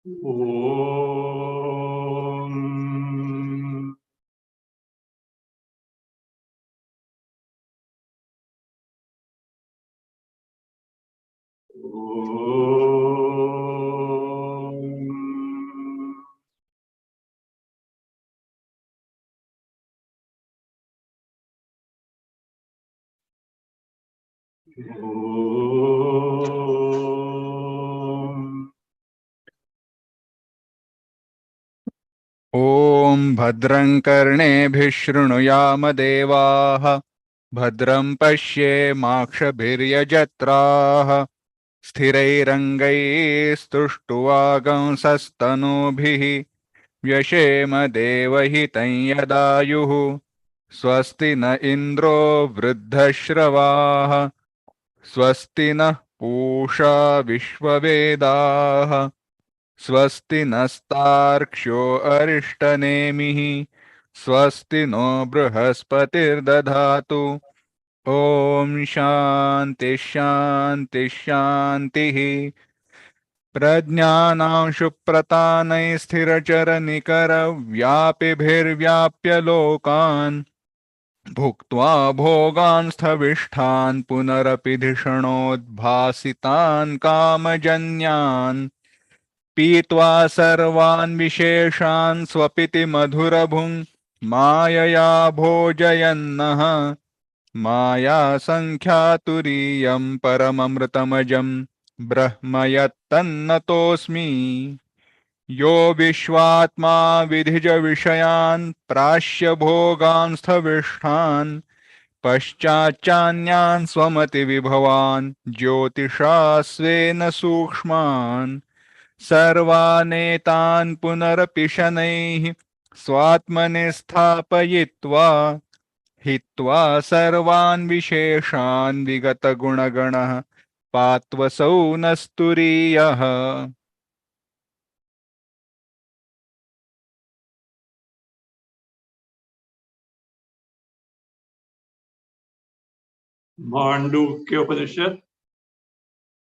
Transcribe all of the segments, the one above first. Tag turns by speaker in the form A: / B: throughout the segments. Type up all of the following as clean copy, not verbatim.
A: Om.
B: ॐ भद्रं कर्णेभिः शृणुयाम देवाः भद्रं पश्येमाक्षभिर्यजत्राः स्थिरैरङ्गैस्तुष्टुवागंसस्तनूभिः व्यशेम देवहितं यदायुः स्वस्ति न इन्द्रो वृद्धश्रवाः स्वस्ति नः पूषा विश्ववेदाः स्वस्ति नस्तार्क्ष्यो अरिष्टनेमिः स्वस्ति नो बृहस्पतिर्दधातु ॐ शान्ति शान्ति शान्तिः प्रज्ञानां शुप्रतानैः स्थिरचरनिकरव्यापिभिर्व्याप्य लोकान् भुक्त्वा भोगान् स्थविष्ठान् पुनरपि धिषणोद्भासितान् कामजन्यान् पीत्वा सर्वान् विशेषान् स्वपिति मधुरभुङ् मायया भोजयन्नः मायासङ्ख्यातुरीयं परममृतमजं ब्रह्म यत्तन्नतोऽस्मि यो विश्वात्मा विधिजविषयान् प्राश्य भोगान् स्थविष्ठान् पश्चाच्चान्यान् स्वमतिविभवान् ज्योतिषा स्वेन सूक्ष्मान् सर्वानेतान् पुनरपि शनैः स्वात्मनि स्थापयित्वा हित्वा सर्वान् विशेषान् विगतगुणगणः पात्वसौ नस्तुरीयः
A: Mandukya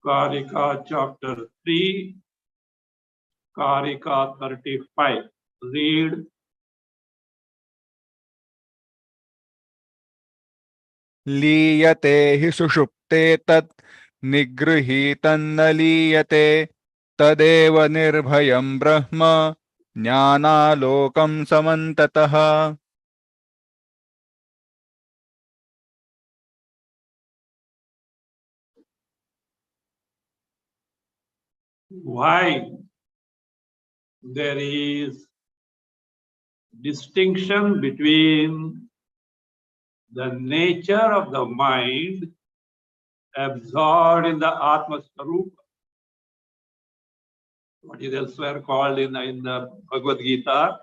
A: Karika chapter 3, Karika 35. Read.
B: लीयते हि सुषुप्ते तत् निगृहीतन्न लीयते तदेव निर्भयं ब्रह्म ज्ञानालोकं समन्ततः
A: Why there is distinction between the nature of the mind absorbed in the Atma Swarupa, what is elsewhere called in the Bhagavad Gita,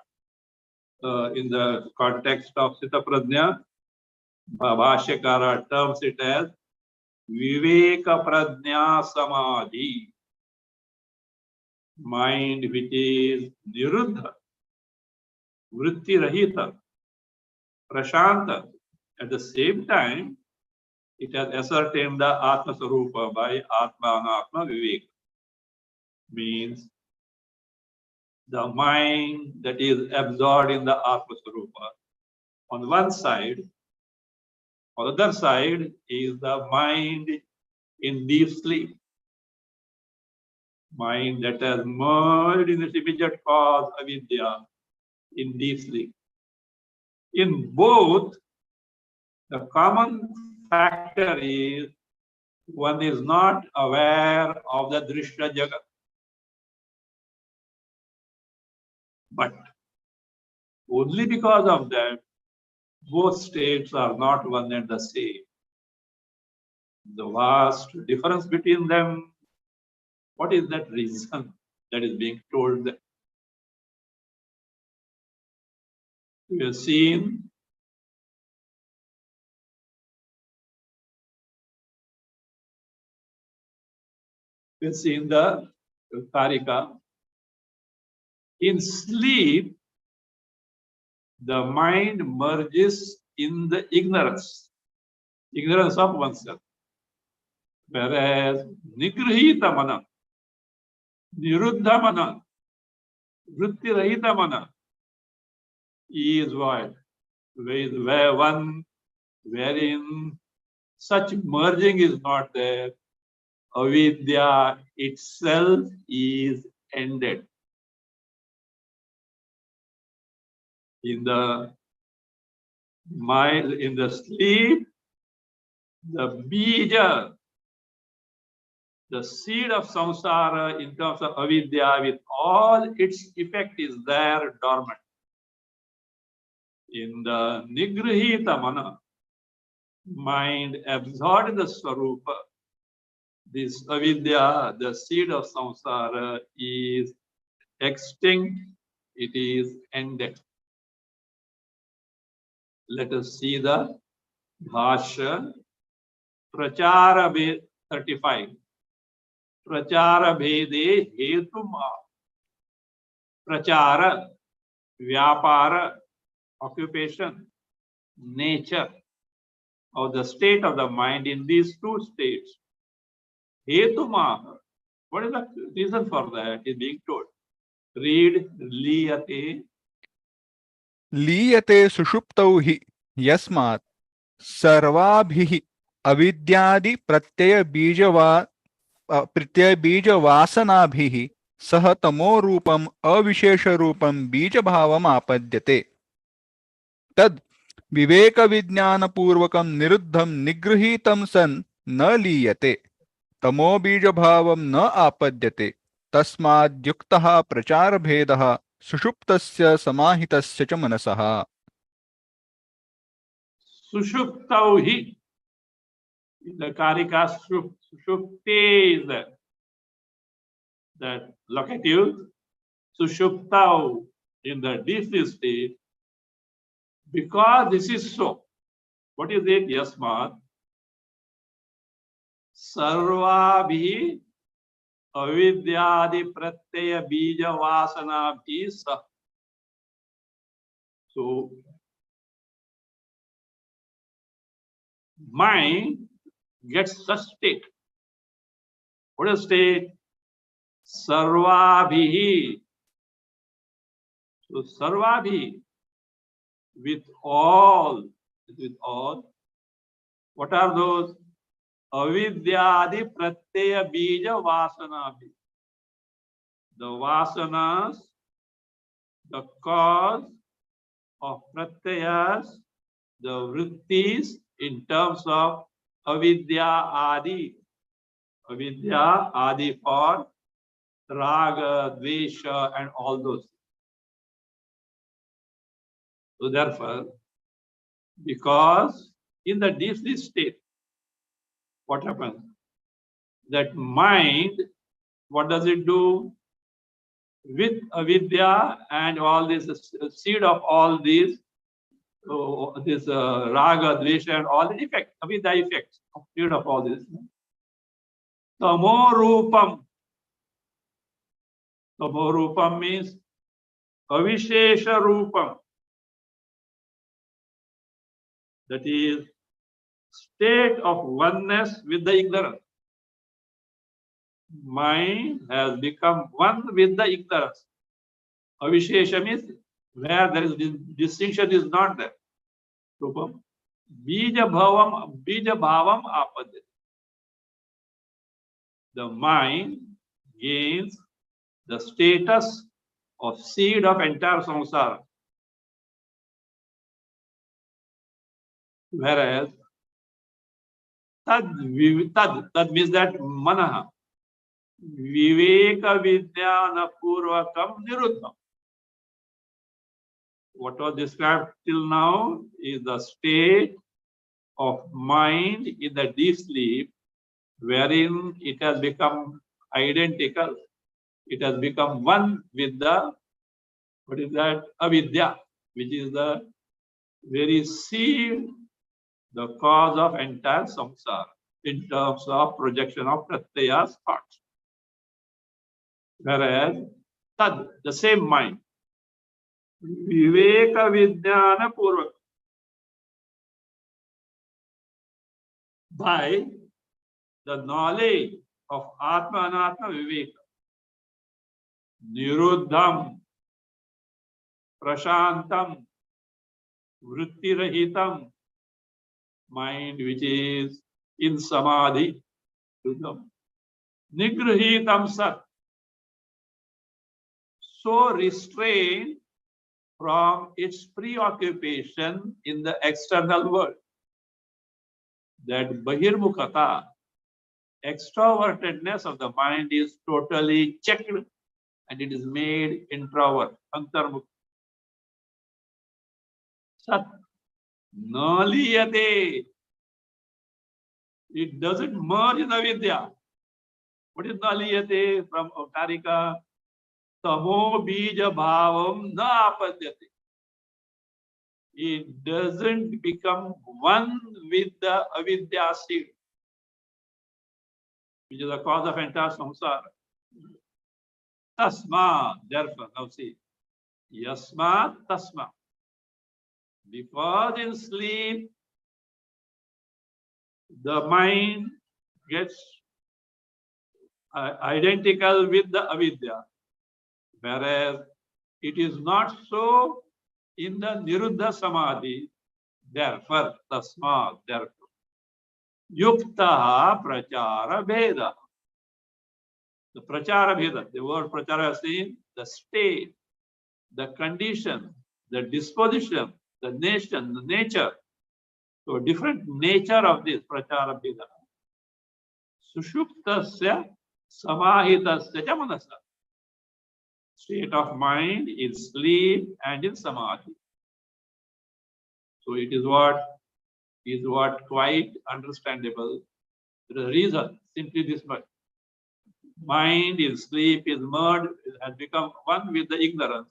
A: in the context of Sita Prajna, Bhashya Karika terms it as Viveka Prajna Samadhi, mind which is Niruddha, Vritti Rahita, Prashanta. At the same time, it has ascertained the Atma Sarupa by Atma Anatma Viveka. Means the mind that is absorbed in the Atma Sarupa. On one side, on the other side is the mind in deep sleep. Mind that has merged in its immediate cause, avidya, in deep sleep. In both, the common factor is one is not aware of the Drishya Jagat. But only because of that, both states are not one and the same. The vast difference between them, what is that reason that is being told there? We have seen the Karika. In sleep, the mind merges in the ignorance of oneself. Whereas Nigrihita Mana, Niruddha Mana, Vritti Rahita Mana is what? Where one wherein such merging is not there. Avidya itself is ended. In the mind, in the sleep, the bija, the seed of samsara in terms of avidya with all its effect is there dormant. In the nigrihita mana, mind absorbed in the swarupa, this avidya, the seed of samsara, is extinct, it is ended. Let us see the Bhashya, Prachara 35. Prachara Bhede Hetuma. Prachara, Vyapara, occupation, nature, or the state of the mind in these two states. Hetuma. What is the reason for that? Is being told. Read Liyate.
B: लीयते सुषुप्तौ हि यस्मात् सर्वाभिः अविद्यादि प्रत्यय बीजवासनाभिः सह तमो रूपम् अविशेष रूपं बीजभावम् आपद्यते तद् विवेक विज्ञान पूर्वकं निरुद्धं निगृहीतं सन् न लीयते तमो बीजभावं न आपद्यते तस्माद्युक्तः प्रचार भेदः सुषुप्तस्य समाहितस्य च मनसः
A: Sushuptauhi. The Karika Sushupte is that locative. Sushuptau in the deep state. Because this is so. What is it? Yasmat. Sarvabhi avidyadi pratyaya bija vasana bisa. So, mind gets such state. What is state? Sarvabhi. So, sarvabhi, with all. What are those? Avidyadi pratyaya bija vasana. The vasanas, the cause of pratyayas, the vrittis in terms of avidya adi. Avidya adi for raga, dvesha and all those. So therefore, because in the deep sleep state, what happens? That mind, what does it do? With avidya and all this seed of all these, this raga, dvesha and all the effects, avidya effects, seed of all this. Tamo rupam. Tamo rupam means avishesha rupam. That is state of oneness with the ignorance. Mind has become one with the ignorance. Avishesha means where there is distinction is not there. Rupam. Bija bhavam apadya. The mind gains the status of seed of entire samsara. Whereas tad means that manaha, viveka vijnana purvakam niruddham. What was described till now is the state of mind in the deep sleep, wherein it has become identical. It has become one with the, what is that? Avidya, which is the very seed, the cause of entire samsara in terms of projection of pratyayas parts. Whereas tad, the same mind, viveka vijnana purvak, by the knowledge of atma anatma viveka, niruddham, prashantam, vritti rahitam, mind which is in samadhi, nigrahitam sat, so restrained from its preoccupation in the external world, that bahirmukhata, extrovertedness of the mind, is totally checked and it is made introvert, antarmukh. Sat naliyate, it doesn't merge in avidya. What is naliyate from Karika? Tamo bija bhavam na apadyate. It doesn't become one with the avidya seed, which is the cause of entire samsara. Tasma, therefore, now see, yasma tasma. Because in sleep, the mind gets identical with the avidya, whereas it is not so in the niruddha samadhi. Therefore, tasma, therefore, yukta prachara bheda. The prachara bheda, the word prachara is seen, the state, the condition, the disposition, the nation, the nature. So different nature of this prachara bheda. Sushuptasya samahitasya cha manasa. State of mind in sleep and in samadhi. So it is what quite understandable. The reason simply this much. Mind in sleep is merged, has become one with the ignorance.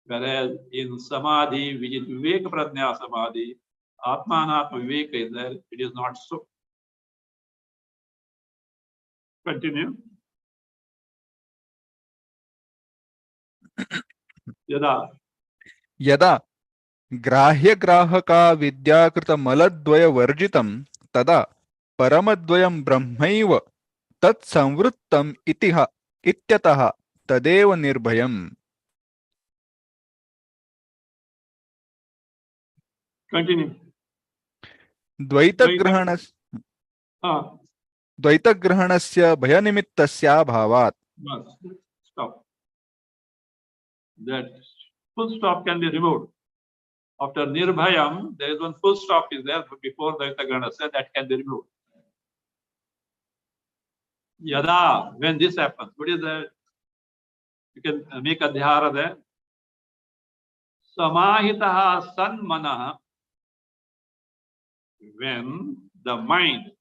A: Whereas in samadhi, which is viveka prajna samadhi, atmanatma viveka is there, it is not so. Continue. Yada.
B: यदा ग्राह्यग्राहका विद्याकृतमलद्वयवर्जितं तदा परमद्वयं ब्रह्मैव तत्संवृत्तम् इत्यतः तदेव निर्भयम्.
A: Continue.
B: द्वैतग्रहणस्य भयनिमित्तस्याभावात्.
A: Stop. That full stop can be removed. After nirbhayam, there is one full stop is there before Dvaitagrahana, that can be removed. Yada, when this happens, what is that? You can make a dhyara there. Samahitaha san manaha, when the mind,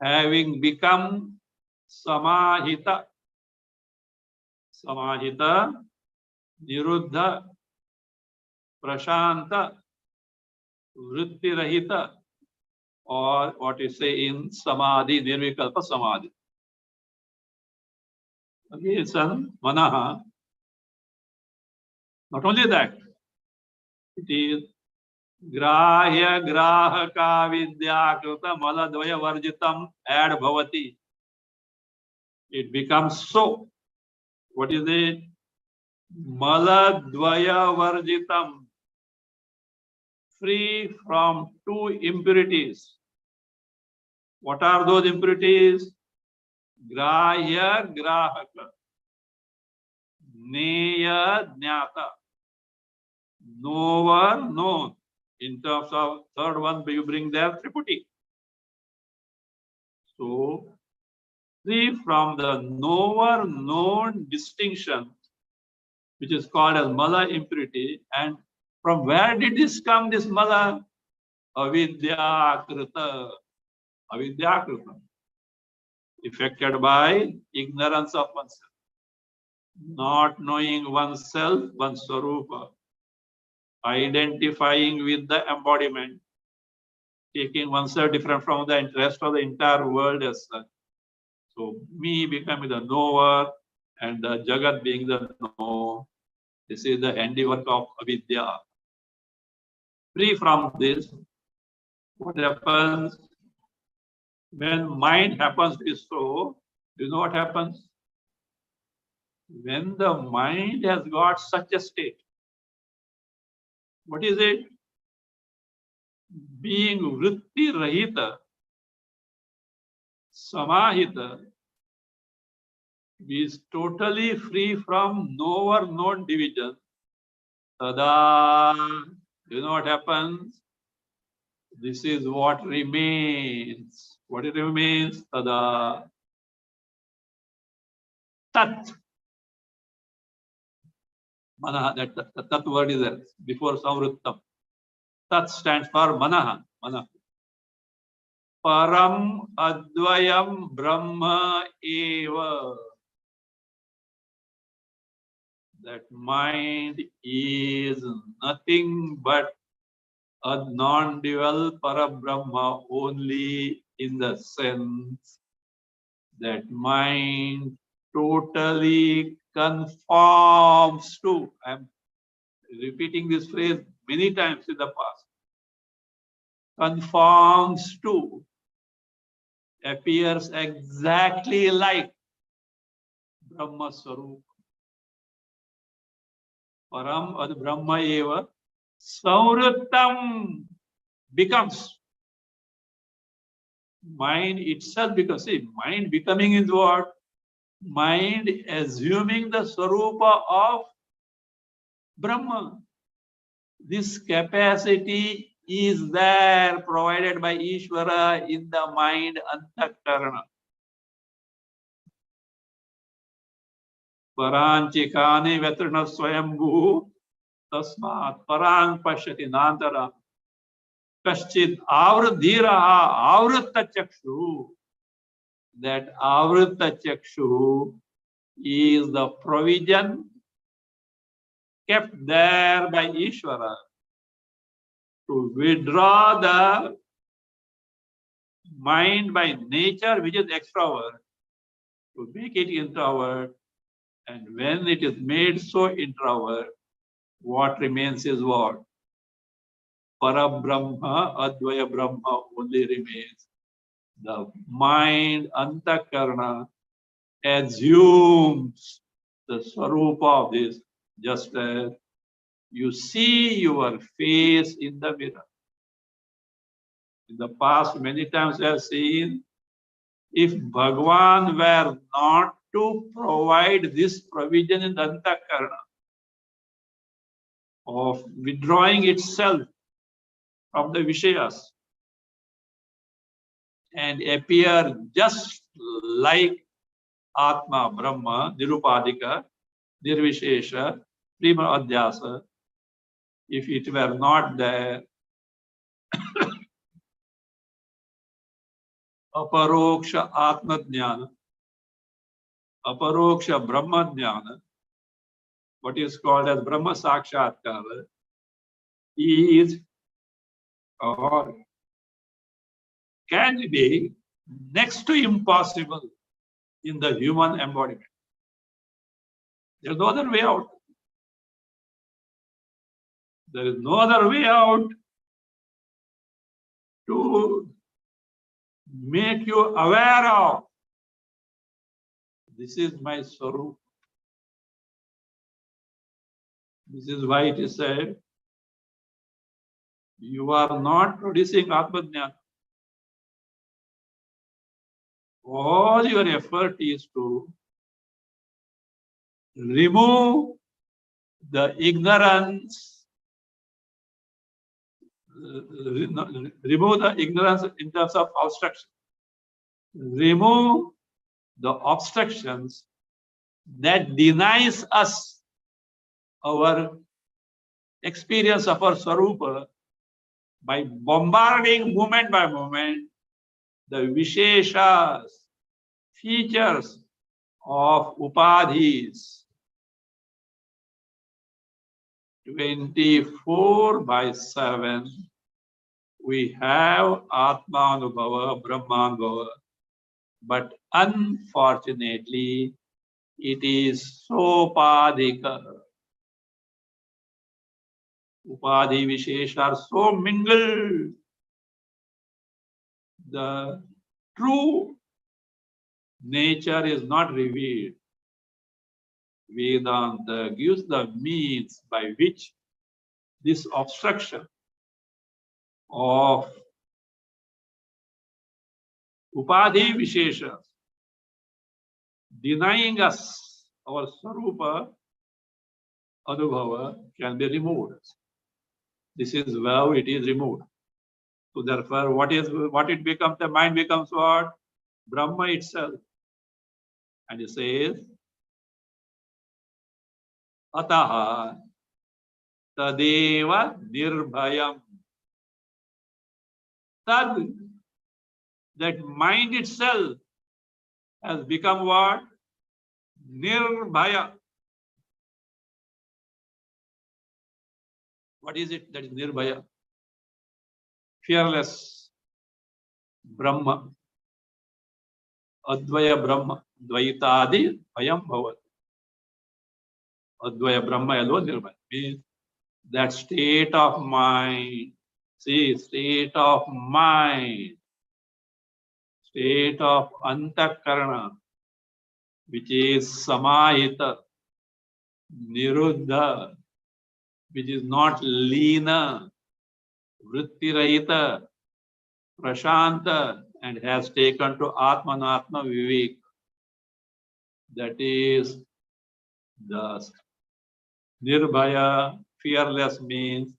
A: having become samahita, niruddha, prashanta, vritti rahita, or what you say in samadhi, nirvikalpa samadhi. Okay, san manaha. Not only that, it is grahya grahaka vidyakrita maladvaya varjitam ad bhavati. It becomes so. What is it? Maladvaya varjitam. Free from two impurities. What are those impurities? Grahya grahaka. Neya jnata. Knower, known. In terms of third one, you bring there triputi. So, free from the knower, known distinction, which is called as mala impurity. And from where did this come, this mala? Avidyakrita. Avidyakrita. Affected by ignorance of oneself. Not knowing oneself, one's swarupa. Identifying with the embodiment, taking oneself different from the rest of the entire world as such. So me becoming the knower and the Jagat being the known. This is the handiwork of avidya. Free from this, what happens? When mind happens to be so, you know what happens? When the mind has got such a state, what is it? Being vritti rahita, samahita, is totally free from knower known division. Tada, you know what happens? This is what remains. What it remains? Tada. Tat. Manaha, that tat word is there before samvrittam. Tat stands for manaha. Manaha. Param advayam brahma eva. That mind is nothing but a non-dual Parabrahma only, in the sense that mind totally conforms to, I am repeating this phrase many times in the past, conforms to, appears exactly like Brahma Swarup. Param ad Brahma eva Sauruttam becomes. Mind itself becomes. See, mind becoming is what? Mind assuming the Swarupa of Brahma. This capacity is there, provided by Ishvara in the mind antakarana. Paranchikane vetrina swayambhu tasmat parang pashyati nantara kaschid avruddhiraha avrutta chakshu. That avrutta chakshu is the provision kept there by Ishvara to withdraw the mind by nature, which is extrovert, to make it introvert. And when it is made so introvert, what remains is what? Parabrahma, Advaya Brahma only remains. The mind, Antakarana, assumes the Swarupa of this, just as you see your face in the mirror. In the past, many times I have seen, if Bhagwan were not to provide this provision in the Antakarana of withdrawing itself from the Vishayas and appear just like Atma, Brahma, Nirupadika, Nirvishesha, Prima Adhyasa, if it were not there, Aparoksha Atma Jnana, Aparoksha Brahma Jnana, what is called as Brahma Sakshatkara, is or can be next to impossible in the human embodiment. There is no other way out. There is no other way out to make you aware of this is my Swarup. This is why it is said, you are not producing Atmajnana. All your effort is to remove the ignorance, remove the ignorance in terms of obstruction. Remove the obstructions that denies us our experience of our Swarupa by bombarding moment by moment the Visheshas, features of Upadhis. 24/7 we have Atmanubhava, Brahmanubhava, but unfortunately it is sopadhika. Upadhi Vishesha are so mingled. The true nature is not revealed. Vedanta gives the means by which this obstruction of Upadhi Vishesha, denying us our Sarupa Anubhava, can be removed. This is how it is removed. So therefore, what it becomes? The mind becomes what? Brahma itself. And it says, Ataha Tadeva Nirbhayam. Tad, that mind itself has become what? Nirbhaya. What is it that is Nirbhaya? Fearless Brahma. Advaya Brahma. Dvaitadi Bhayam Bhavat. Advaya Brahma alone Nirbhaya. Means that state of mind. See, state of mind. State of Antakarana, which is Samahita, Niruddha, which is not Leena, Vrittirahita, Prashanta, and has taken to Atmanatma Vivek. That is the Nirbhaya, fearless means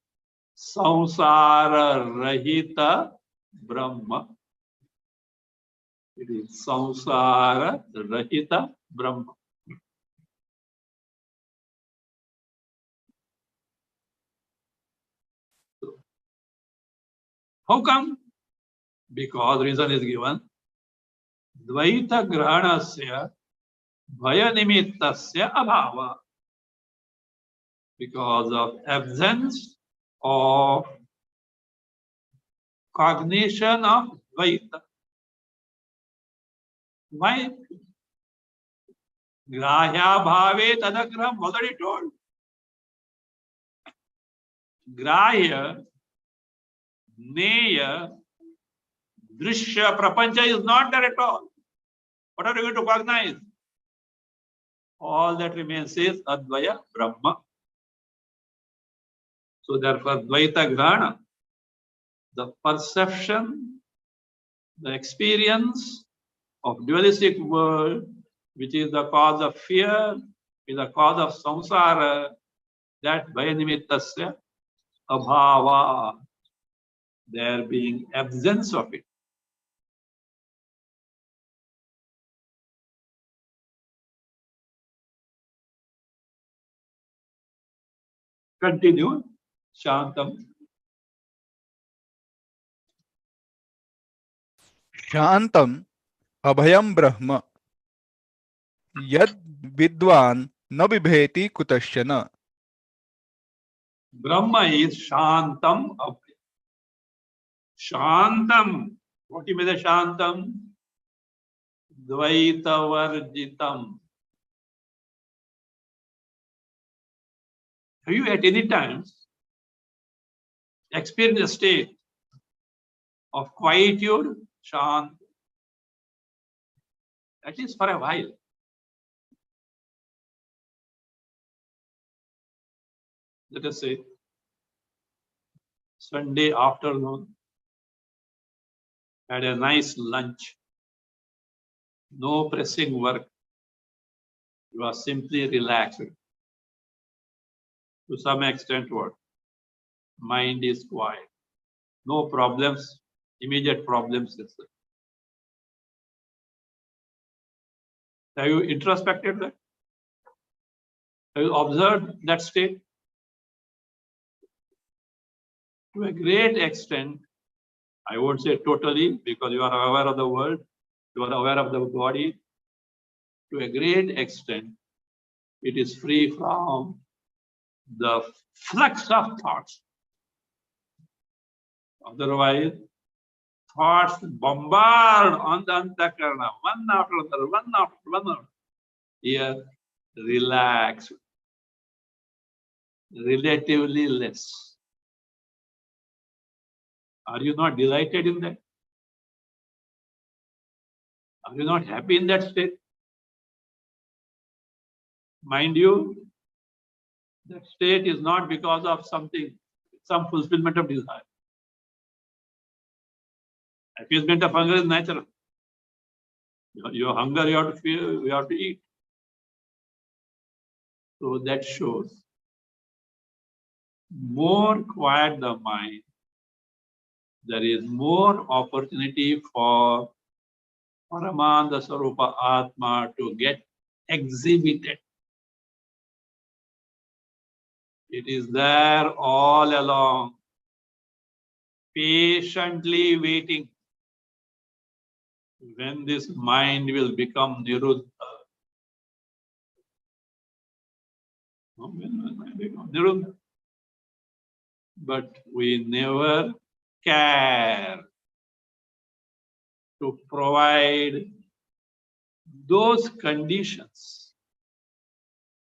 A: Samsara Rahita Brahma. It is Samsara Rahita Brahma. So, how come? Because reason is given. Dvaita Grahanasya Bhaya Nimittasya Abhava. Because of absence of cognition of Dvaita. Why? Grahya bhave tadagraham, already told. Grahya, Neya, Drishya, Prapancha is not there at all. What are you going to cognize? All that remains is Advaya Brahma. So therefore, Dvaita Grahana, the perception, the experience of dualistic world, which is the cause of fear, is the cause of samsara, that bhayanimittasya abhava, there being absence of it. Continue. Shantam.
B: शांतम अभयम ब्रह्म यद विद्वान न बिभेति कुतश्चन.
A: Brahma is Shantam Abhaya. Shantam. What do you mean by Shantam? Dvaita Varjitam. Have you at any time experienced a state of quietude, Shant? At least for a while. Let us say Sunday afternoon, had a nice lunch, no pressing work. You are simply relaxed. To some extent, what? Mind is quiet. No problems, immediate problems. Have you introspected that? Have you observed that state? To a great extent, I won't say totally, because you are aware of the world, you are aware of the body. To a great extent, it is free from the flux of thoughts. Otherwise, thoughts bombard on the antakarana, one after another, one after another. Here, relax, relatively less. Are you not delighted in that? Are you not happy in that state? Mind you, that state is not because of something, some fulfillment of desire. Appeasement of hunger is natural. Your hunger, you have to feel, you have to eat. So that shows more quiet the mind, there is more opportunity for Paramanda Sarupa Atma to get exhibited. It is there all along, patiently waiting when this mind will become Niruddha. When will mind become Niruddha? But we never care to provide those conditions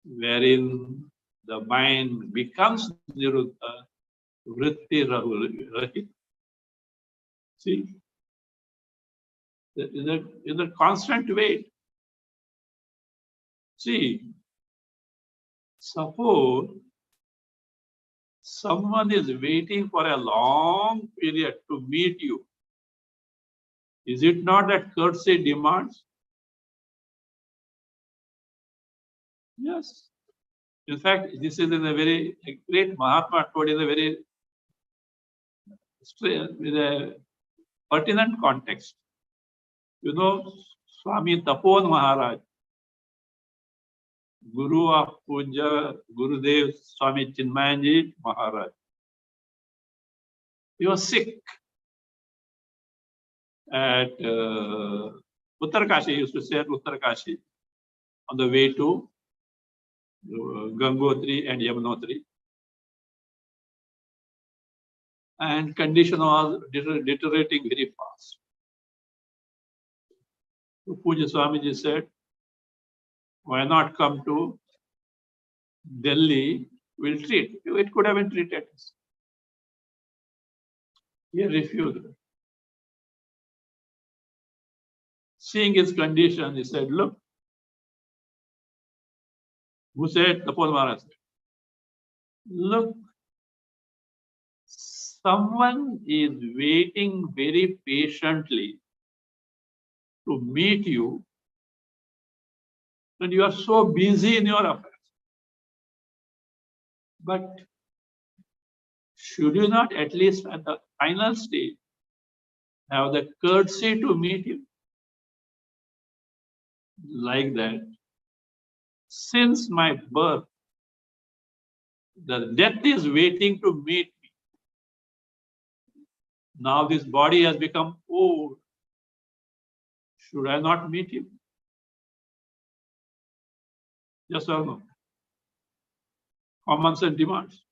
A: wherein the mind becomes Niruddha, Vritti Rahit. See, is a constant wait. See, suppose someone is waiting for a long period to meet you. Is it not that courtesy demands? Yes. In fact, this is in a very great Mahatma told in a very with a pertinent context. You know, Swami Tapon Maharaj, Guru of Puja Gurudev Swami Chinmayanji Maharaj. He was sick at Uttarkashi. He used to stay at Uttarkashi on the way to Gangotri and Yamunotri. And condition was deteriorating very fast. So Puja Swamiji said, why not come to Delhi? We'll treat. It could have been treated. He refused. Seeing his condition, he said, look, who said? Tapol Maharaj said, look, someone is waiting very patiently to meet you, and you are so busy in your affairs. But should you not, at least at the final stage, have the courtesy to meet you? Like that, since my birth, the death is waiting to meet me. Now this body has become old. Should I not meet him? Yes or no? Common sense demands.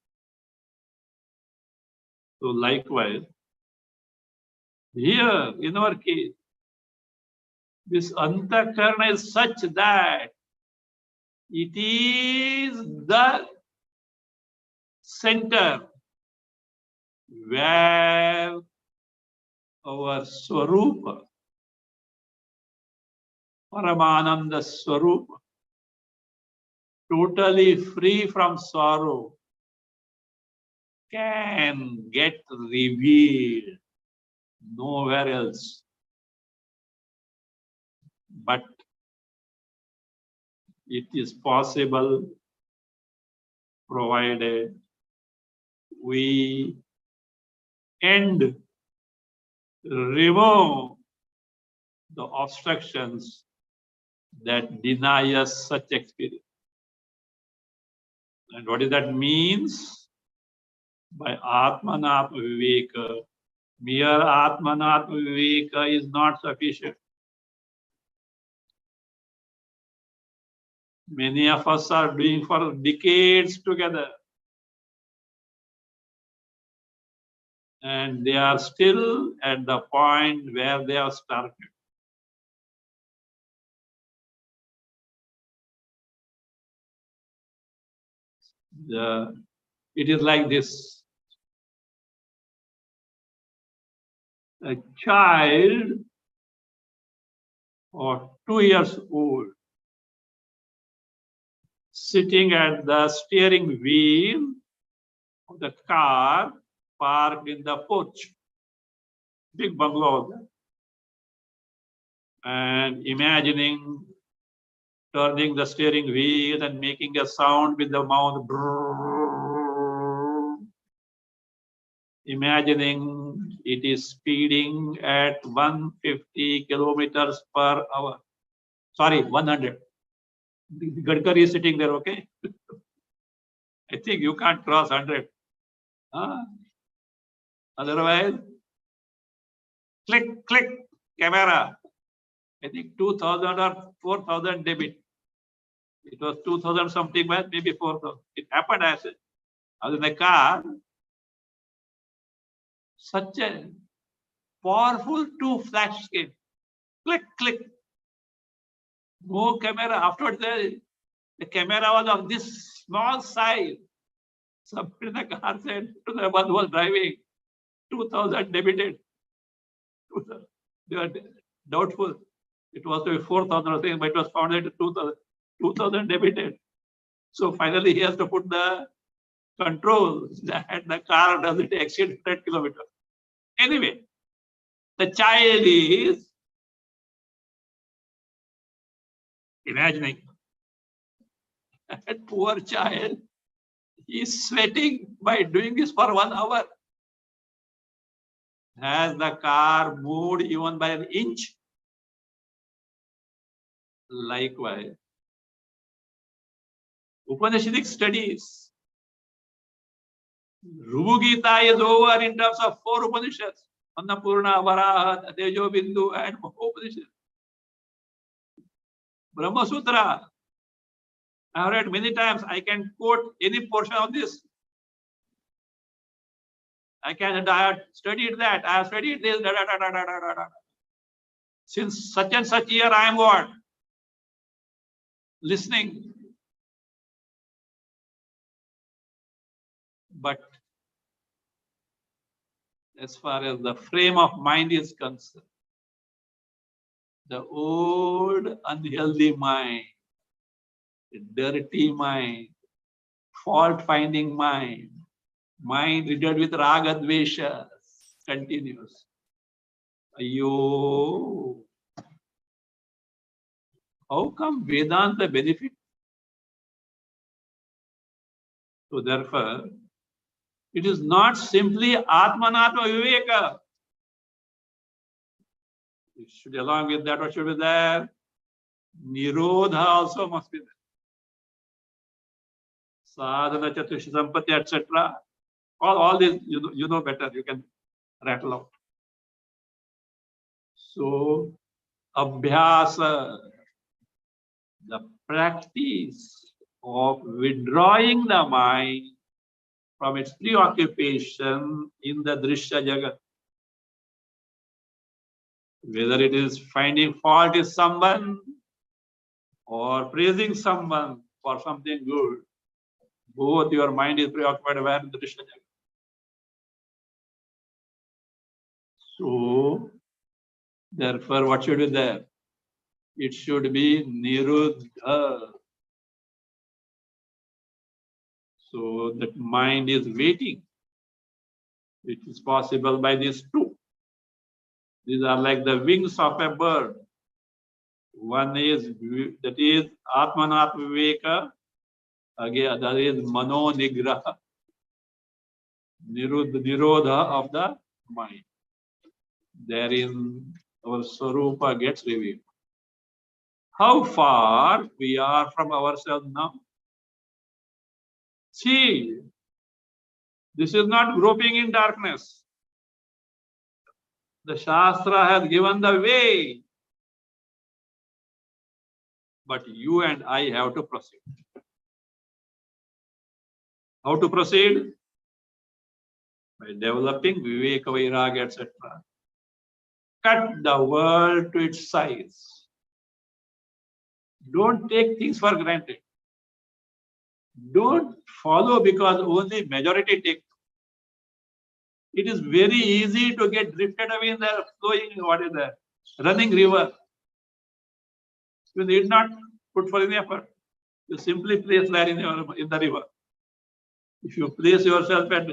A: So likewise, here in our case, this antakarna is such that it is the center where our Swarupa, Paramananda Swarupa, totally free from sorrow, can get revealed nowhere else. But it is possible provided we remove the obstructions that deny us such experience. And what does that means? By Atmanatma Viveka, mere Atmanatma Viveka is not sufficient. Many of us are doing for decades together, and they are still at the point where they have started. It is like this. A child or 2 years old sitting at the steering wheel of the car parked in the porch. Big bungalow there. And imagining turning the steering wheel and making a sound with the mouth. Imagining it is speeding at 150 kilometers per hour. Sorry, 100. Gadkari is sitting there, okay? I think you can't cross 100. Otherwise, click, click, camera. I think 2000 or 4000 debit. It was 2000 something, but maybe 4000. It happened as I was in a car. Such a powerful two flash came. Click, click. No camera. Afterwards, the camera was of this small size. Somebody in the car said to the one who was driving, 2000 debited. 2000. They were doubtful. It was to be 4000 or something, but it was found at 2000 debited. So finally, he has to put the control that the car doesn't exceed 100 kilometers. Anyway, the child is imagining. That poor child is sweating by doing this for 1 hour. Has the car moved even by an inch? Likewise, Upanishadic studies. Rubu Gita is over in terms of 4 Upanishads. Annapurna, Varaha, Tejo Bindu, and Upanishad. Brahma Sutra. I have read many times. I can quote any portion of this. I have studied that. I have studied this. Since such and such year, I am what? Listening. But as far as the frame of mind is concerned, the old unhealthy mind, the dirty mind, fault-finding mind, mind riddled with raga dveshas, continues. Ayyo, how come Vedanta benefit? So therefore, it is not simply Atmanatma Viveka. It should, along with that, what should be there? Nirodha also must be there. Sadhana, Chatush, Sampati, etc. All this you know better. You can rattle out. So, Abhyasa, the practice of withdrawing the mind from its preoccupation in the Drishya Jagat. Whether it is finding fault in someone or praising someone for something good, both your mind is preoccupied where in the Drishya Jagat. So, therefore, what should be there? It should be Niruddha. So that mind is waiting. It is possible by these two. These are like the wings of a bird. One is, that is Atmanat Viveka. Again, that is Mano Nigraha. Nirodha of the mind. Therein our Swarupa gets revealed. How far we are from ourselves now? See, this is not groping in darkness. The Shastra has given the way. But you and I have to proceed. How to proceed? By developing Viveka, Vairagya, etc. Cut the world to its size. Don't take things for granted. Don't follow because only majority take. It is very easy to get drifted away in the flowing, what is that? Running river. You need not put for any effort. You simply place there in the river. If you place yourself at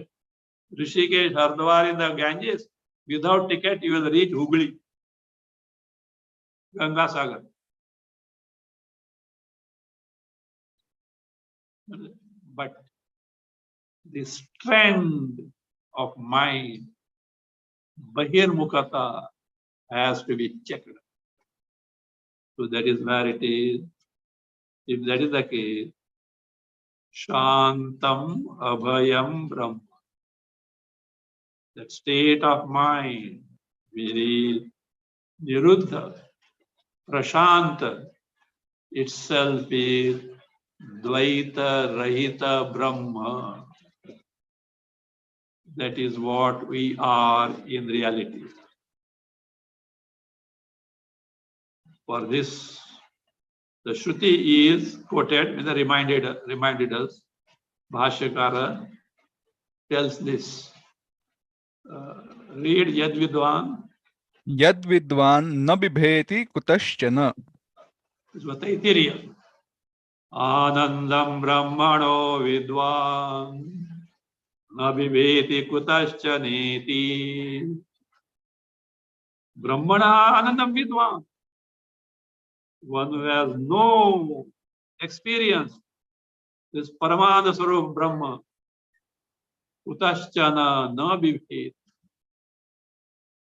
A: Rishikesh, Hardwar in the Ganges, without ticket, you will reach Hubli, Ganga Sagar. But the strength of mind, Bahirmukhata, has to be checked. So that is where it is. If that is the case, Shantam Abhayam Brahma. That state of mind, very Niruddha, Prashanta, itself is Dvaita Rahita Brahma. That is what we are in reality. For this, the Shruti is quoted and reminded us. Bhashya Karika tells this. Read Yad Vidwan.
B: Yad vidvan na bibheti kutaschana.
A: This was Taitiriya. Anandam Brahmano Vidwan na bibheti kutaschaneti. Brahmana Anandam Vidwan. One who has no experience, this Paramana Swarup Brahma, Kutaschana na bibhet,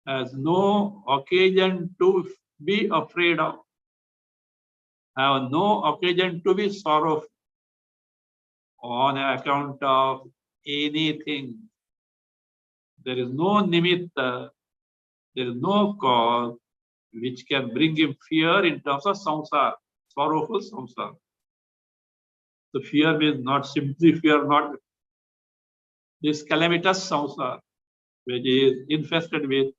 A: has no occasion to be afraid of, have no occasion to be sorrowful on account of anything. There is no nimitta, there is no cause which can bring him fear in terms of samsara, sorrowful samsara. The fear means not simply fear, not this calamitous samsara, which is infested with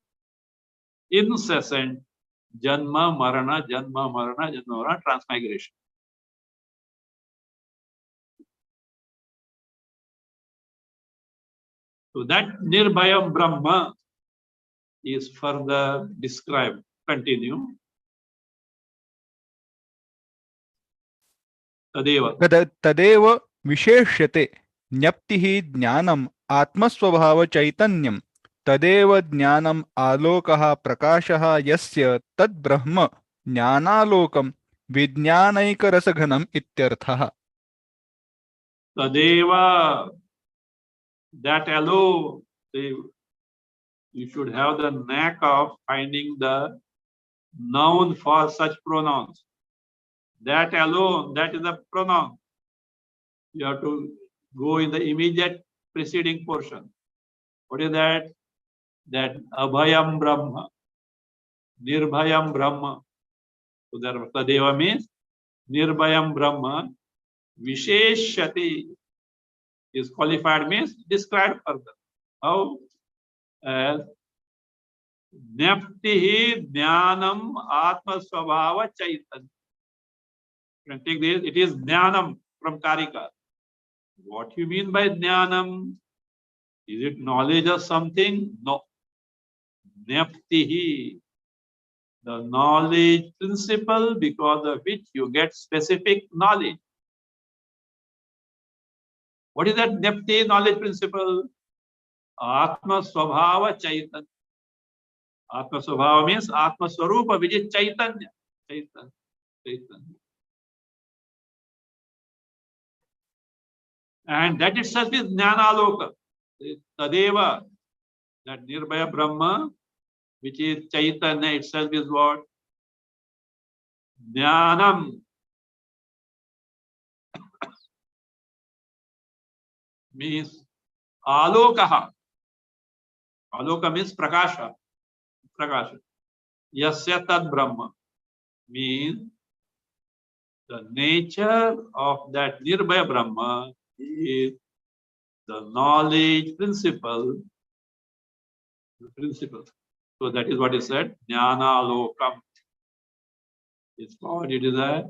A: incessant janma marana transmigration. So that Nirbhayam Brahma is further described. Continue. Tadeva.
B: Tadeva visheshyate jnaptihi jnanam atmasvabhava chaitanyam tadeva jnanam alokaha prakashaha yasya tad brahma jnanalokam vijnanaikarasaganam ityarthaha.
A: Tadeva, that alone, you should have the knack of finding the noun for such pronouns. That alone, that is the pronoun. You have to go in the immediate preceding portion. What is that? That Abhayam Brahma, Nirbhayam Brahma. So that Tadeva means Nirbhayam Brahma, Visheshyati is qualified, means described further. How? As Neptihi Jnanam Atma Swabhava Chaitanya. You can take this, it is Jnanam from Karika. What you mean by Jnanam? Is it knowledge of something? No. Neptihi, the knowledge principle because of which you get specific knowledge. What is that Nepti knowledge principle? Atma Swabhava Chaitanya. Atma Swabhava means Atma Swarupa, which is Chaitanya. Chaitanya. And that itself is Jnanaloka. Tadeva, that Nirbhaya Brahma, which is Chaitanya itself is what? Jnanam means Alokaha. Aloka means Prakasha. Prakasha. Yasya Tad Brahma means the nature of that Nirbhaya Brahma is the knowledge principle. So that is what is said. Jnana Lokam. It's called, it is a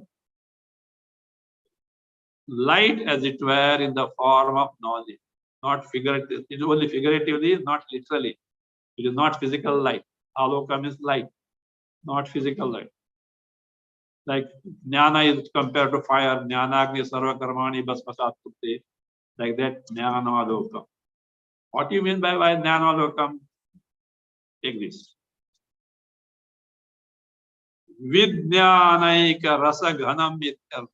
A: light, as it were, in the form of knowledge. Not figurative. It is only figuratively, not literally. It is not physical light. Aloka means light, not physical light. Like jnana is compared to fire, jnanagni sarva karmani bhasmasat kutte. Like that, jnanalokam. What do you mean by jnanalokam? Take this. Vijnanaika rasa ghanam ityartha.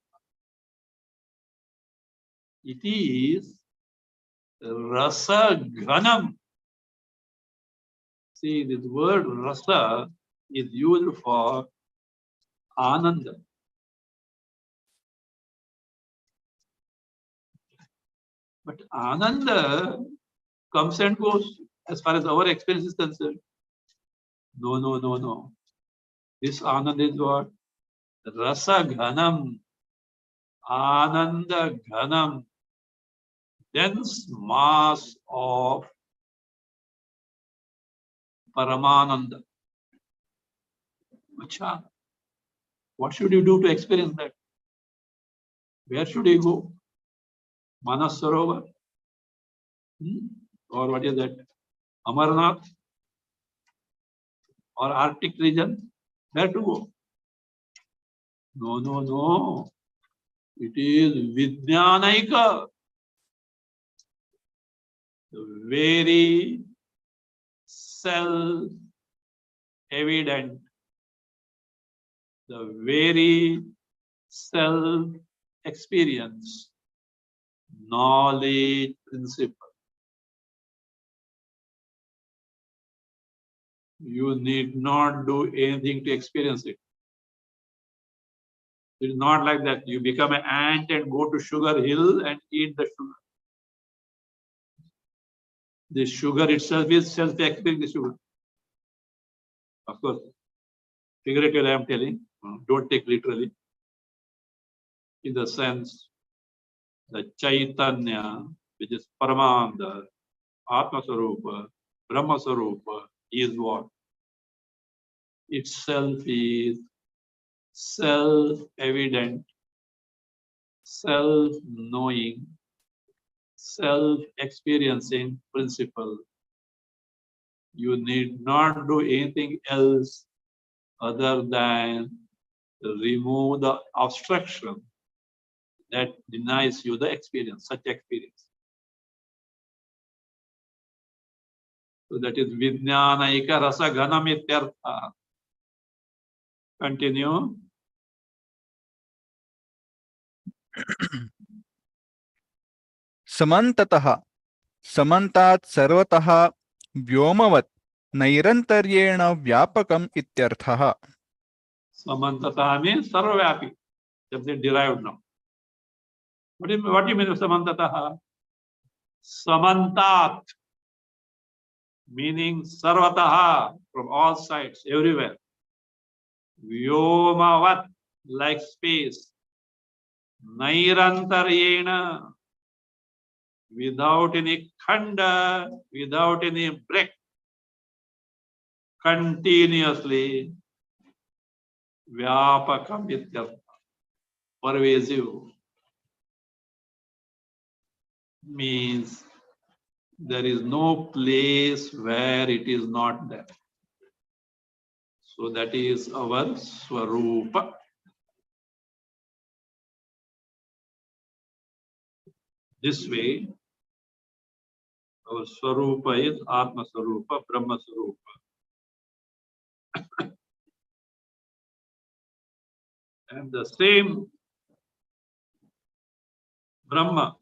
A: It is rasa ghanam. See, this word rasa is used for ananda. But ananda comes and goes as far as our experience is concerned. No, no, no, no. This ananda is what? Rasa ghanam, ananda ghanam, dense mass of paramananda. Acha, what should you do to experience that? Where should you go? Manas Sarovar? Or what is that? Amarnath? Or Arctic region? Where to go? No, no, no. It is Vijnanaika. The very self-evident, the very self-experience, knowledge principle. You need not do anything to experience it. It's not like that. You become an ant and go to sugar hill and eat the sugar. The sugar itself is self-experiencing the sugar. Of course, figuratively I am telling, don't take literally. In the sense, the Chaitanya, which is Paramanda, Atma Sarupa, Brahma Sarupa, is what? Itself is self-evident, self-knowing, self-experiencing principle. You need not do anything else other than remove the obstruction that denies you the experience, such experience. So that is Vijnanaika rasa ghanam ityartha. Continue.
B: समन्ततः समन्तात् सर्वतः व्योमवत् नैरन्तर्येण व्यापकम् इत्यर्थः.
A: Samantata means sarvavyapi. Just derived now. What do you mean samantataha? Samantat meaning sarvataha, from all sides, everywhere. Vyomavat, like space. Nairantaryena, without any khanda, without any break. Continuously. Vyapakam ityartha. Pervasive means there is no place where it is not there. So that is our Swarupa. This way, our Swarupa is Atma Swarupa, Brahma Swarupa. And the same Brahma,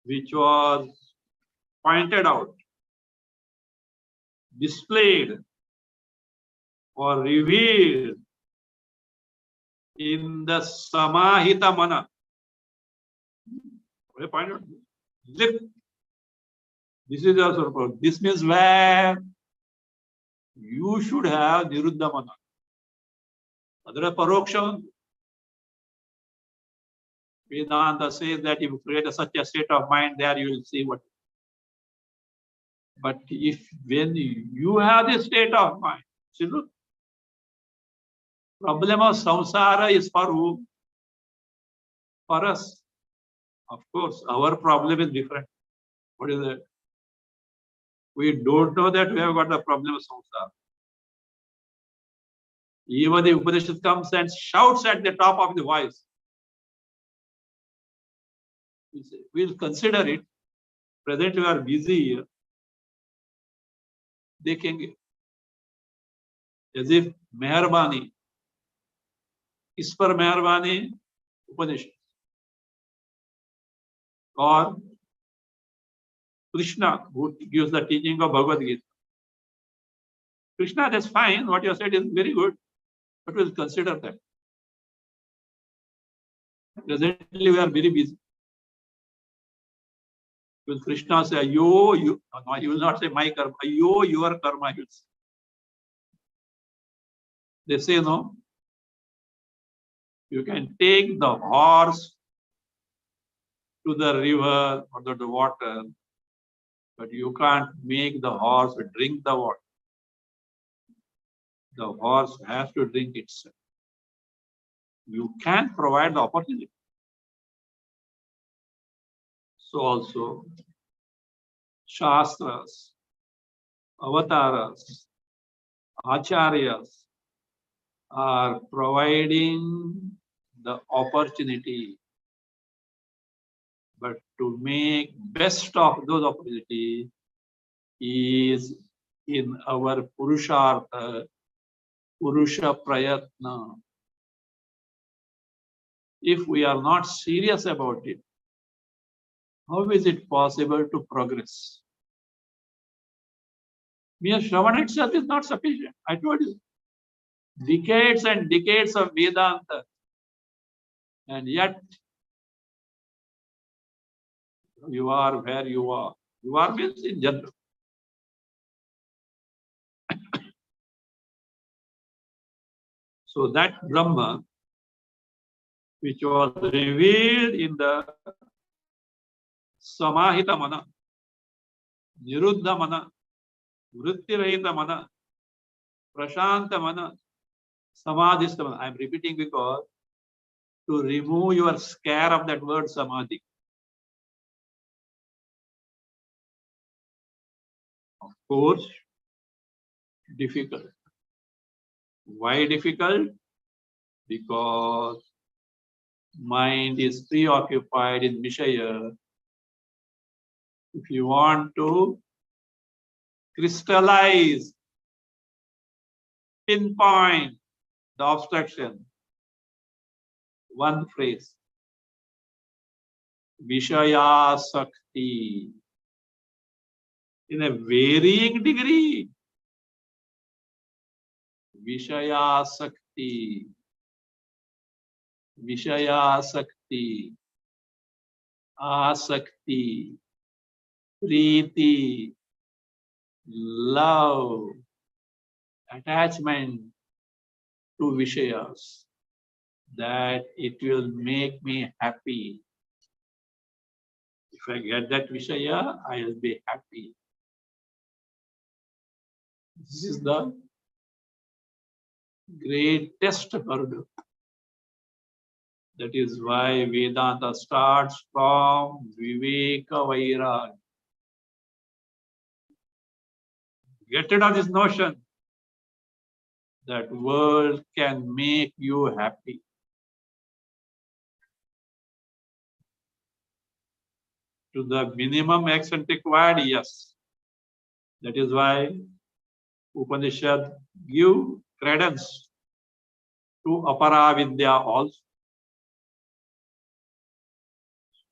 A: which was pointed out, displayed, or revealed in the Samahita Mana. This is also Swarupa. This means where you should have Niruddha Mana. Other Paroksha. Vedanta says that if you create such a state of mind, there you will see what. But if when you have this state of mind, see, look, problem of samsara is for who? For us. Of course, our problem is different. What is that? We don't know that we have got the problem of samsara. Even the Upanishad comes and shouts at the top of the voice. We'll consider it. Presently, we are busy here. देखेंगे as if मेहरबानी, इस पर मेहरबानी उपनिषद और Krishna who gives the teaching of Bhagavad Gita. Krishna, that's fine. What you said is very good, but we'll consider that. Presently, we are very busy. Will Krishna say, "Yo, you"? No, he will not say my karma. "Yo, your karma." He will say. They say no. You can take the horse to the river or to the water, but you can't make the horse drink the water. The horse has to drink itself. You can provide the opportunity. So also, Shastras, Avataras, Acharyas are providing the opportunity, but to make best of those opportunities is in our Purushartha, Purusha Prayatna. If we are not serious about it, how is it possible to progress? Mere Shravan itself is not sufficient. I told you. Decades and decades of Vedanta, and yet you are where you are. You are means in general. So that Brahma, which was revealed in the Samahita Mana, Niruddha Mana, Vrittirahita Mana, Prashanta Mana, Samadhista Mana. I am repeating because to remove your scare of that word Samadhi. Of course, difficult. Why difficult? Because mind is preoccupied in Vishaya. If you want to crystallize, pinpoint the obstruction, one phrase, Vishaya Sakti, in a varying degree. Vishaya Sakti, Vishaya Sakti, Asakti, Preeti, love, attachment to Vishayas, that it will make me happy. If I get that Vishaya, I will be happy. This is the greatest hurdle. That is why Vedanta starts from Viveka Vairag. Get rid of this notion that world can make you happy. To the minimum extent required, yes. That is why Upanishad give credence to Aparavidya also.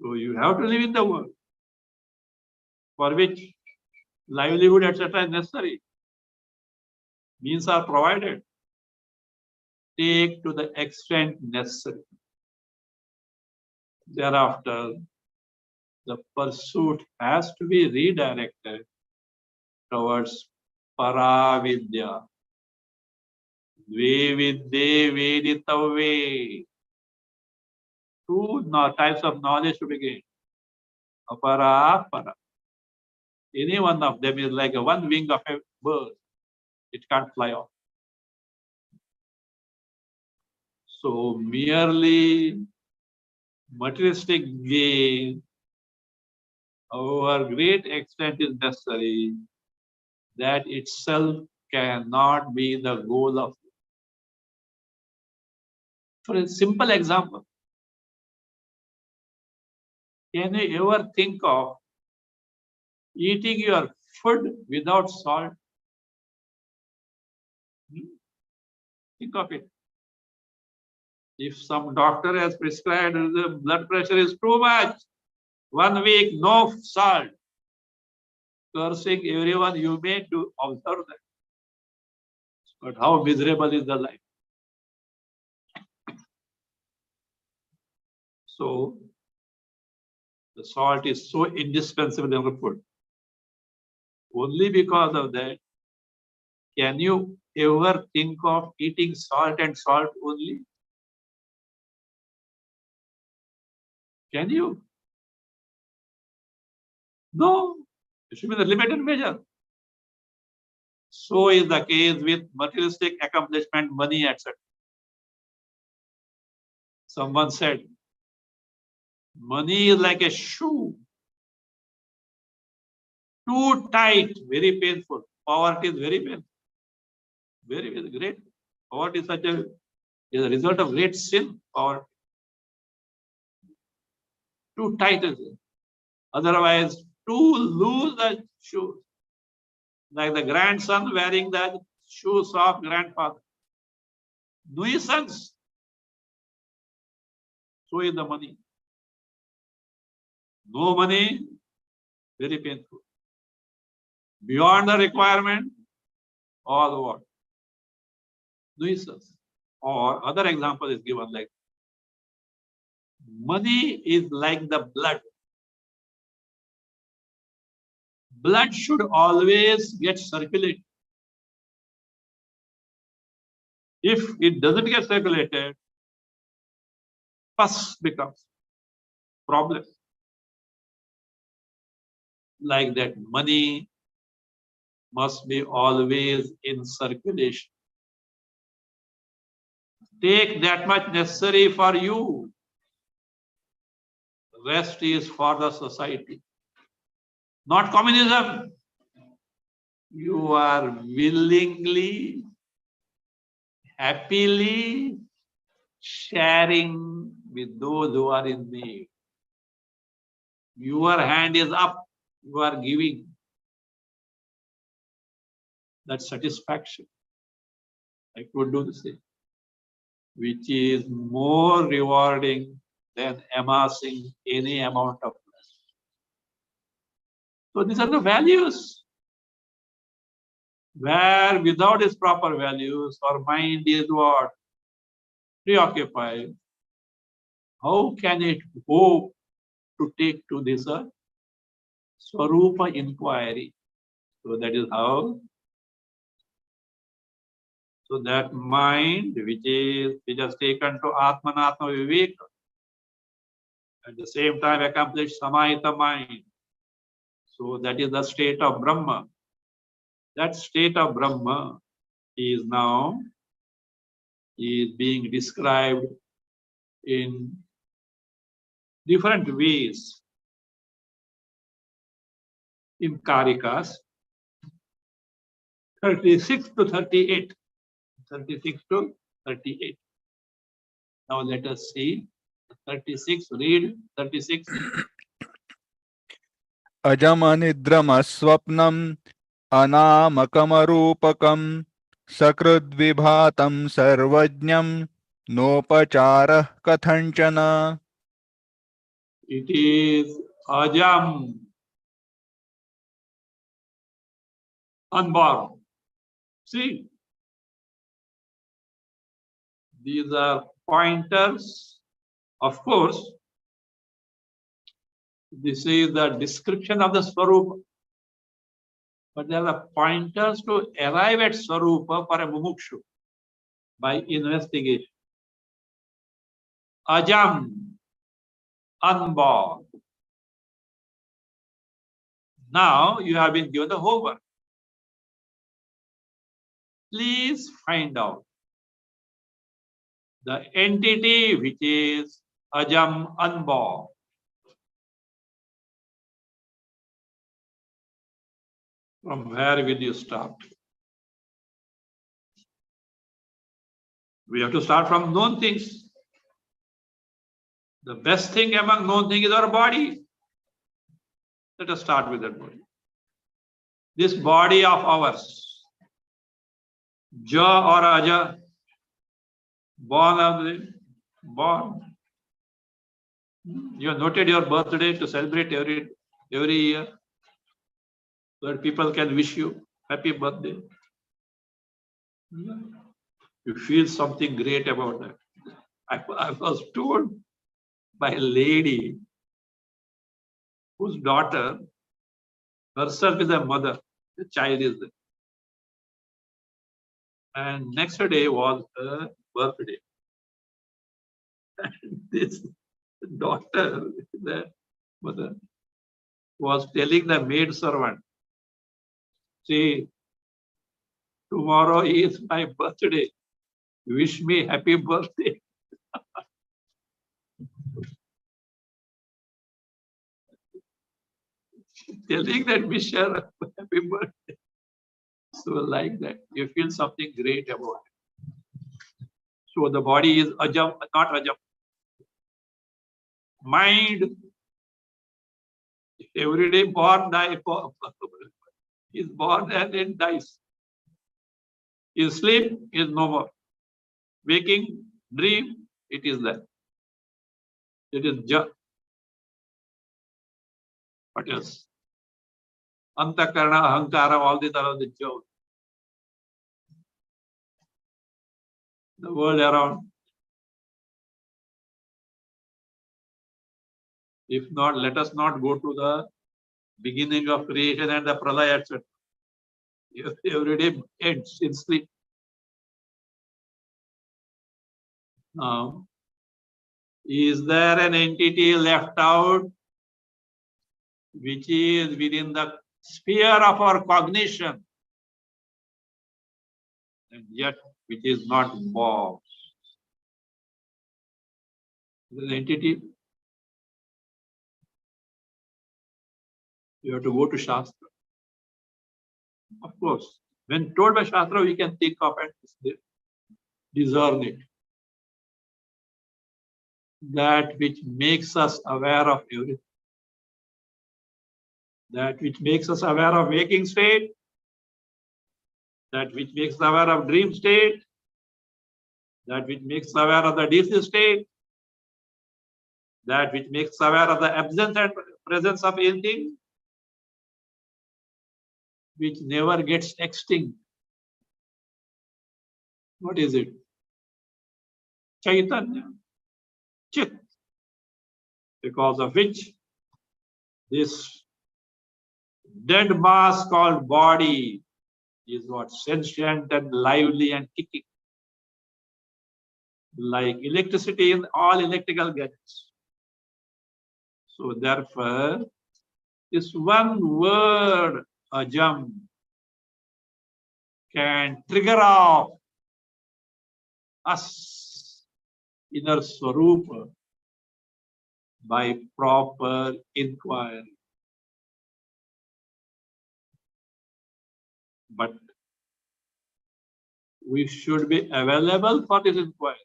A: So you have to live in the world, for which livelihood, etc. is necessary. Means are provided. Take to the extent necessary. Thereafter, the pursuit has to be redirected towards Paravidya. Dvevidde veditavve. Two types of knowledge to be gained. Apara, para. Any one of them is like one wing of a bird. It can't fly off. So merely materialistic gain, however great extent is necessary, that itself cannot be the goal of For a simple example, can you ever think of eating your food without salt? Think of it. If some doctor has prescribed the blood pressure is too much, 1 week no salt, cursing everyone, you may do observe that. But how miserable is the life? So the salt is so indispensable in our food. Only because of that, can you ever think of eating salt and salt only? Can you? No. It should be the limited measure. So is the case with materialistic accomplishment, money, etc. Someone said, money is like a shoe. Too tight, very painful. Poverty is very painful. Very, very great. Poverty is is a result of great sin. Poverty. Too tight is it. Otherwise, too loose the shoes. Like the grandson wearing the shoes of grandfather. Nuisance. So is the money. No money, very painful. Beyond the requirement, all what? Nuisance. Or other example is given like money is like the blood. Blood should always get circulated. If it doesn't get circulated, pus becomes problem. Like that, money must be always in circulation. Take that much necessary for you. Rest is for the society. Not communism. You are willingly, happily sharing with those who are in need. Your hand is up, you are giving. That satisfaction. I could do the same, which is more rewarding than amassing any amount of wealth. So these are the values. Where without its proper values, our mind is what? Preoccupied. How can it hope to take to this Swarupa inquiry? So that is how. So that mind which has taken to Atmanatma Viveka, at the same time accomplish Samahita mind. So that is the state of Brahma. That state of Brahma is now being described in different ways in Karikas 36 to 38. 36 to 38. Now let us see 36. Read 36.
B: अजमनिद्रमस्वप्नम् अनामकमरूपकं सकृद्विभातं सर्वज्ञं नोपचारः कथञ्चन.
A: It is Ajam, unborn. See, these are pointers. Of course, this is the description of the Swarupa. But there are pointers to arrive at Swarupa for a mumukshu by investigation. Ajam, unborn. Now you have been given the homework. Please find out the entity which is Ajam, unborn. From where will you start? We have to start from known things. The best thing among known things is our body. Let us start with that body. This body of ours, Ja or Aja, born of the born. You have noted your birthday to celebrate every year, so that people can wish you happy birthday. You feel something great about that. I was told by a lady whose daughter herself is a mother, the child is there. And next day was her birthday. And this daughter, the mother, was telling the maid servant, see, tomorrow is my birthday. Wish me happy birthday. Telling that wish her happy birthday. So like that, you feel something great about it. So the body is ajam, not ajam. Mind, every day born, die, is born and then dies. Is sleep, is no more. Waking, dream, it is there. It is ja. What else? Antakarana, ahankara, all these are the ja. The world around. If not, let us not go to the beginning of creation and the pralaya, etc. Every day ends in sleep. Now, is there an entity left out which is within the sphere of our cognition and yet which is not born? The entity, you have to go to Shastra. Of course, when told by Shastra, we can think of and discern it. That which makes us aware of everything. That which makes us aware of waking state. That which makes us aware of dream state. That which makes us aware of the DC state. That which makes us aware of the absence and presence of anything which never gets extinct. What is it? Chaitanya. Chit. Because of which this dead mass called body is what? Sentient and lively and kicking. Like electricity in all electrical gadgets. So therefore, this one word, ajam, can trigger off us inner swarupa by proper inquiry. But we should be available for this inquiry.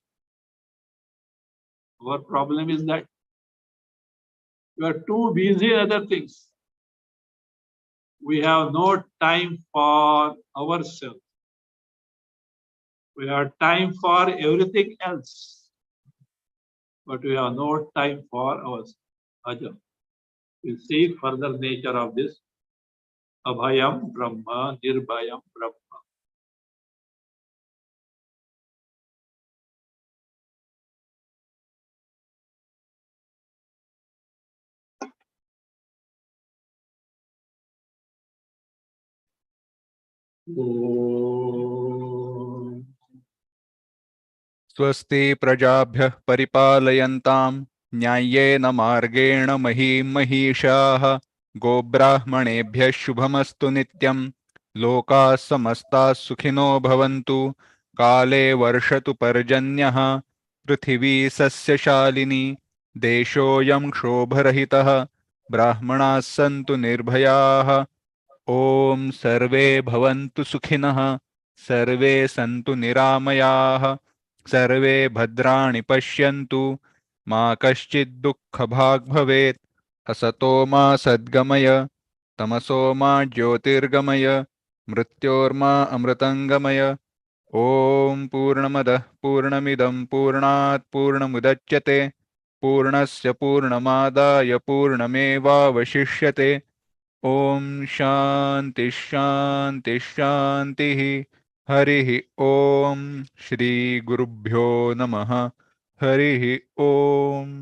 A: Our problem is that we are too busy in other things. We have no time for ourselves. We have time for everything else. But we have no time for ourselves. We'll see further nature of this. Abhayam Brahma, Nirbhayam Brahma.
B: स्वस्ति प्रजाभ्यः परिपालयन्तां न्याय्येन मार्गेण महीं महिषाः गोब्राह्मणेभ्यः शुभमस्तु नित्यं लोकाः समस्ताः सुखिनो भवन्तु काले वर्षतु पर्जन्यः पृथिवी सस्यशालिनी देशोऽयं क्षोभरहितः ब्राह्मणाः सन्तु निर्भयाः ॐ सर्वे भवन्तु सुखिनः सर्वे सन्तु निरामयाः सर्वे भद्राणि पश्यन्तु मा कश्चित् दुःखभाग् भवेत्। असतो मा सद्गमय तमसो मा ज्योतिर्गमय मृत्योर्मा अमृतङ्गमय। ॐ पूर्णमदः पूर्णमिदं पूर्णात् पूर्णमुदच्यते पूर्णस्य पूर्णमादाय पूर्णमेवावशिष्यते। ॐ शान्ति शान्ति शान्तिः। हरिः ॐ। श्रीगुरुभ्यो नमः। हरिः ॐ।